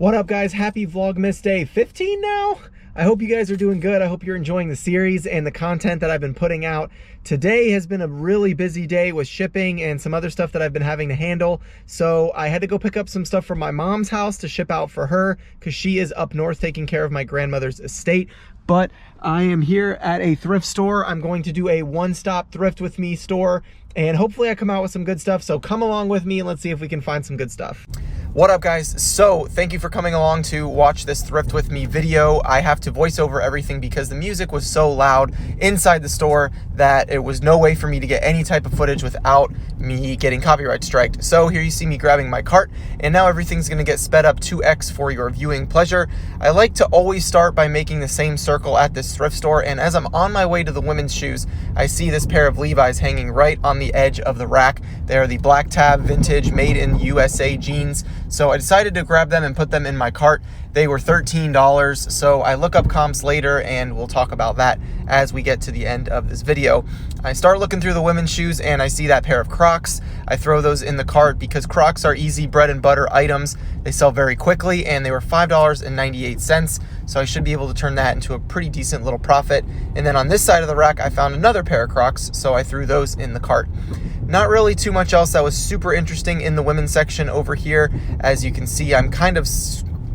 What up, guys? Happy Vlogmas Day 15 now. I hope you guys are doing good. I hope you're enjoying the series and the content that I've been putting out. Today has been a really busy day with shipping and some other stuff that I've been having to handle. So I had to go pick up some stuff from my mom's house to ship out for her because she is up north taking care of my grandmother's estate. But I am here at a thrift store. I'm going to do a one-stop thrift with me store, and hopefully I come out with some good stuff. So come along with me and let's see if we can find some good stuff. What up, guys? So thank you for coming along to watch this thrift with me video. I have to voice over everything because the music was so loud inside the store that it was no way for me to get any type of footage without me getting copyright striked. So here you see me grabbing my cart, and now everything's gonna get sped up 2x for your viewing pleasure. I like to always start by making the same circle at this thrift store, and as I'm on my way to the women's shoes, I see this pair of Levi's hanging right on the edge of the rack. They're the black tab vintage made in USA jeans. So I decided to grab them and put them in my cart. They were $13, so I look up comps later and we'll talk about that as we get to the end of this video. I start looking through the women's shoes and I see that pair of Crocs. I throw those in the cart because Crocs are easy bread and butter items. They sell very quickly and they were $5.98, so I should be able to turn that into a pretty decent little profit. And then on this side of the rack, I found another pair of Crocs, so I threw those in the cart. Not really too much else that was super interesting in the women's section over here. As you can see, I'm kind of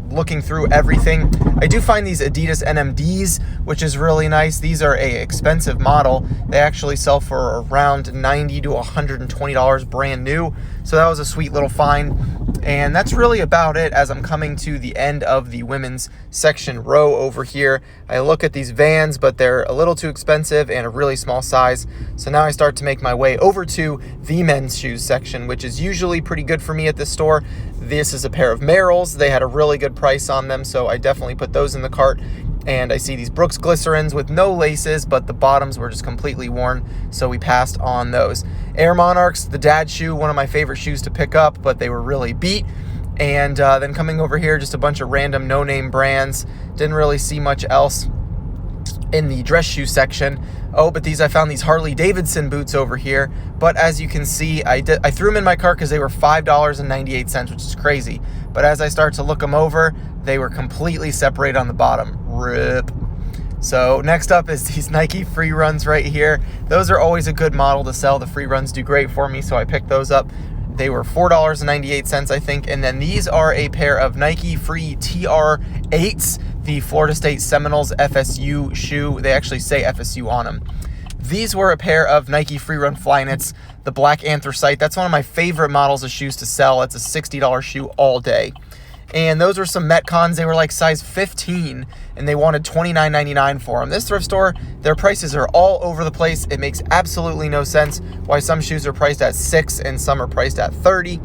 looking through everything. I do find these Adidas NMDs, which is really nice. These are a expensive model. They actually sell for around $90 to $120 brand new. So that was a sweet little find. And that's really about it as I'm coming to the end of the women's section row over here. I look at these Vans, but they're a little too expensive and a really small size. So now I start to make my way over to the men's shoes section, which is usually pretty good for me at this store. This is a pair of Merrells. They had a really good price on them, so I definitely put those in the cart. And I see these Brooks Glycerins with no laces, but the bottoms were just completely worn, so we passed on those. Air Monarchs, the dad shoe, one of my favorite shoes to pick up, but they were really beat. And then coming over here, just a bunch of random no-name brands. Didn't really see much else in the dress shoe section. Oh, but I found these Harley Davidson boots over here. But as you can see, I threw them in my cart because they were $5.98, which is crazy. But as I start to look them over, they were completely separated on the bottom. RIP. So next up is these Nike free runs right here. Those are always a good model to sell. The free runs do great for me, so I picked those up. They were $4.98, I think. And then these are a pair of Nike free TR8s, the Florida State Seminoles FSU shoe. They actually say FSU on them. These were a pair of Nike free run Flyknits, the black anthracite. That's one of my favorite models of shoes to sell. It's a $60 shoe all day. And those were some Metcons. They were like size 15, and they wanted $29.99 for them. This thrift store, their prices are all over the place. It makes absolutely no sense why some shoes are priced at $6 and some are priced at $30.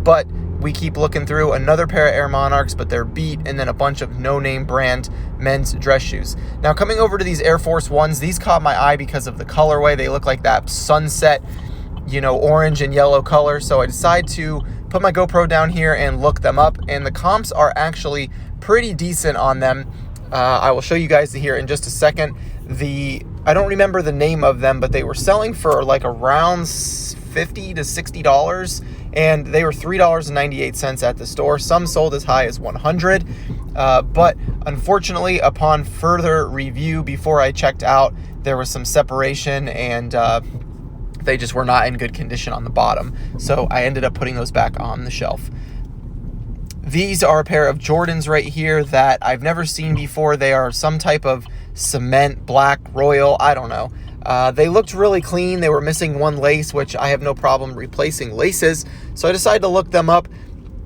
But we keep looking through another pair of Air Monarchs, but they're beat, and then a bunch of no-name brand men's dress shoes. Now, coming over to these Air Force Ones, these caught my eye because of the colorway. They look like that sunset, orange and yellow color. So I decide to put my GoPro down here and look them up, and the comps are actually pretty decent on them. I will show you guys here in just a second. I don't remember the name of them, but they were selling for like around $50 to $60, and they were $3.98 at the store. Some sold as high as $100, but unfortunately, upon further review before I checked out, there was some separation, and they just were not in good condition on the bottom. So I ended up putting those back on the shelf. These are a pair of Jordans right here that I've never seen before. They are some type of cement, black, royal, I don't know. They looked really clean. They were missing one lace, which I have no problem replacing laces. So I decided to look them up,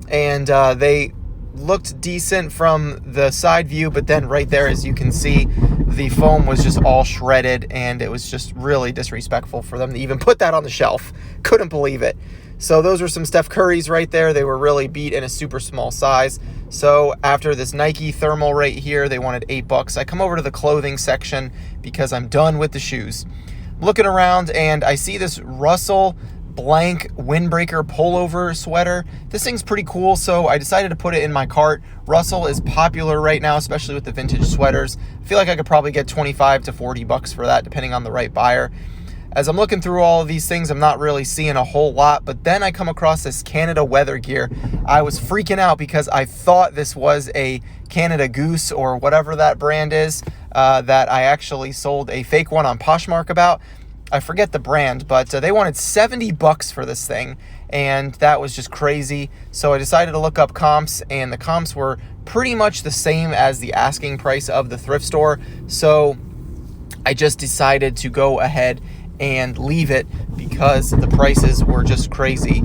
and they looked decent from the side view, but then right there, as you can see, the foam was just all shredded, and it was just really disrespectful for them to even put that on the shelf. Couldn't believe it. So those were some Steph Currys right there. They were really beat in a super small size. So after this Nike thermal right here, they wanted $8. I come over to the clothing section because I'm done with the shoes. Looking around, and I see this Russell blank windbreaker pullover sweater. This thing's pretty cool, so I decided to put it in my cart. Russell is popular right now, especially with the vintage sweaters. I feel like I could probably get $25 to $40 for that, depending on the right buyer. as I'm looking through all of these things, I'm not really seeing a whole lot, but then I come across this Canada weather gear. I was freaking out because I thought this was a Canada Goose or whatever that brand is, that I actually sold a fake one on Poshmark about. I forget the brand, but they wanted $70 for this thing, and that was just crazy. So I decided to look up comps, and the comps were pretty much the same as the asking price of the thrift store. So I just decided to go ahead and leave it because the prices were just crazy.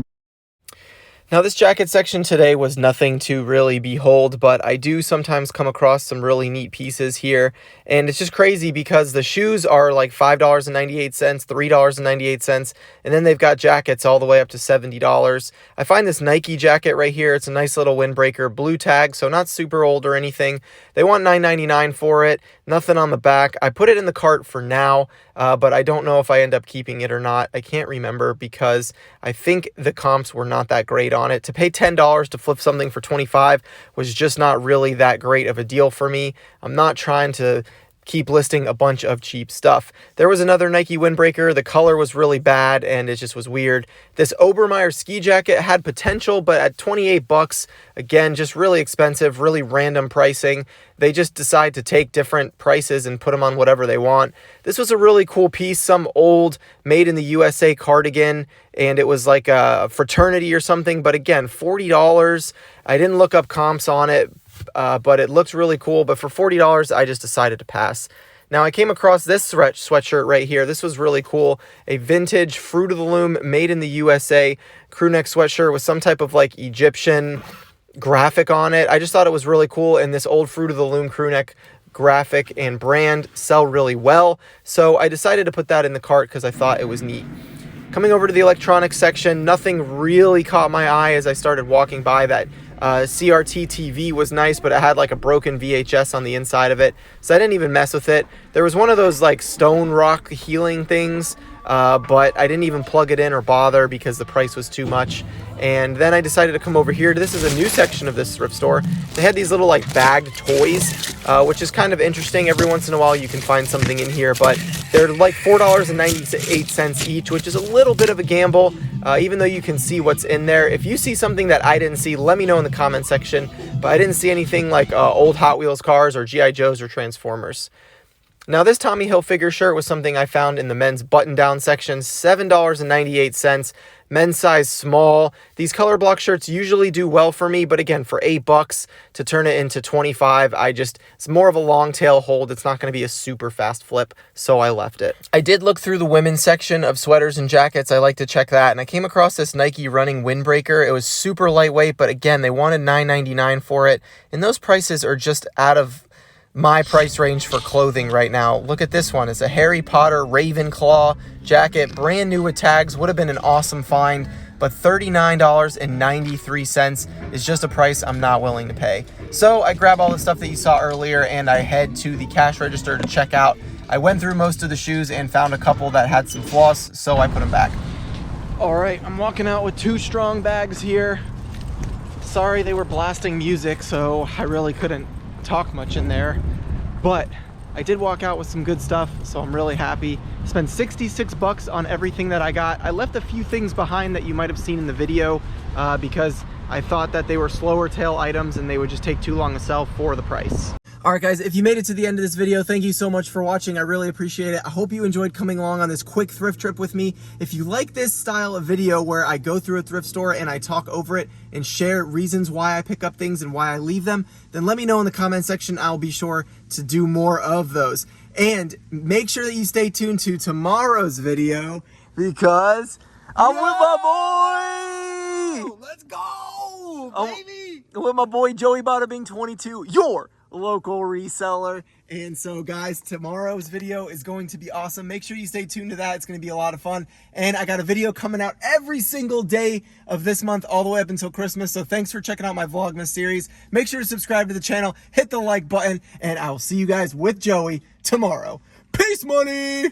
Now, this jacket section today was nothing to really behold, but I do sometimes come across some really neat pieces here, and it's just crazy because the shoes are like $5.98, $3.98, and then they've got jackets all the way up to $70. I find this Nike jacket right here. It's a nice little windbreaker, blue tag, so not super old or anything. They want $9.99 for it, nothing on the back. I put it in the cart for now, but I don't know if I end up keeping it or not. I can't remember because I think the comps were not that great on it. To pay $10 to flip something for $25 was just not really that great of a deal for me. I'm not trying to keep listing a bunch of cheap stuff. There was another Nike windbreaker. The color was really bad and it just was weird. This Obermeyer ski jacket had potential, but at $28, again, just really expensive, really random pricing. They just decide to take different prices and put them on whatever they want. This was a really cool piece, some old made in the USA cardigan, and it was like a fraternity or something, but again, $40. I didn't look up comps on it, but it looks really cool. But for $40, I just decided to pass. Now, I came across this sweatshirt right here. This was really cool. A vintage Fruit of the Loom made in the USA crew neck sweatshirt with some type of like Egyptian graphic on it. I just thought it was really cool, and this old Fruit of the Loom crew neck graphic and brand sell really well. So I decided to put that in the cart because I thought it was neat. Coming over to the electronics section, nothing really caught my eye as I started walking by. That CRT TV was nice, but it had like a broken VHS on the inside of it, so I didn't even mess with it. There was one of those like stone rock healing things, but I didn't even plug it in or bother because the price was too much. And then I decided to come over here. This is a new section of this thrift store. They had these little like bagged toys, which is kind of interesting. Every once in a while you can find something in here, but they're like $4.98 each, which is a little bit of a gamble, even though you can see what's in there. If you see something that I didn't see, let me know in the comment section, but I didn't see anything like old Hot Wheels cars or G.I. Joes or Transformers. Now, this Tommy Hilfiger shirt was something I found in the men's button-down section, $7.98, men's size small. These color block shirts usually do well for me, but again, for $8 to turn it into $25, it's more of a long tail hold. It's not going to be a super fast flip, so I left it. I did look through the women's section of sweaters and jackets. I like to check that, and I came across this Nike running windbreaker. It was super lightweight, but again, they wanted $9.99 for it, and those prices are just out of my price range for clothing right now. Look at this one. It's a Harry Potter Ravenclaw jacket, brand new with tags. Would have been an awesome find, but $39.93 is just a price I'm not willing to pay. So I grab all the stuff that you saw earlier and I head to the cash register to check out. I went through most of the shoes and found a couple that had some flaws, so I put them back. All right, I'm walking out with 2 strong bags here. Sorry, they were blasting music, so I really couldn't talk much in there, but I did walk out with some good stuff, so I'm really happy. Spent $66 on everything that I got. I left a few things behind that you might have seen in the video because I thought that they were slower tail items and they would just take too long to sell for the price. All right, guys, if you made it to the end of this video, thank you so much for watching. I really appreciate it. I hope you enjoyed coming along on this quick thrift trip with me. If you like this style of video where I go through a thrift store and I talk over it and share reasons why I pick up things and why I leave them, then let me know in the comment section. I'll be sure to do more of those. And make sure that you stay tuned to tomorrow's video because I'm with my boy! Let's go, baby! I'm with my boy Joey Bada Bing 22, your local reseller. And so guys, tomorrow's video is going to be awesome. Make sure you stay tuned to that. It's going to be a lot of fun, and I got a video coming out every single day of this month all the way up until Christmas. So thanks for checking out my Vlogmas series. Make sure to subscribe to the channel, hit the like button, and I will see you guys with Joey tomorrow. Peace, money.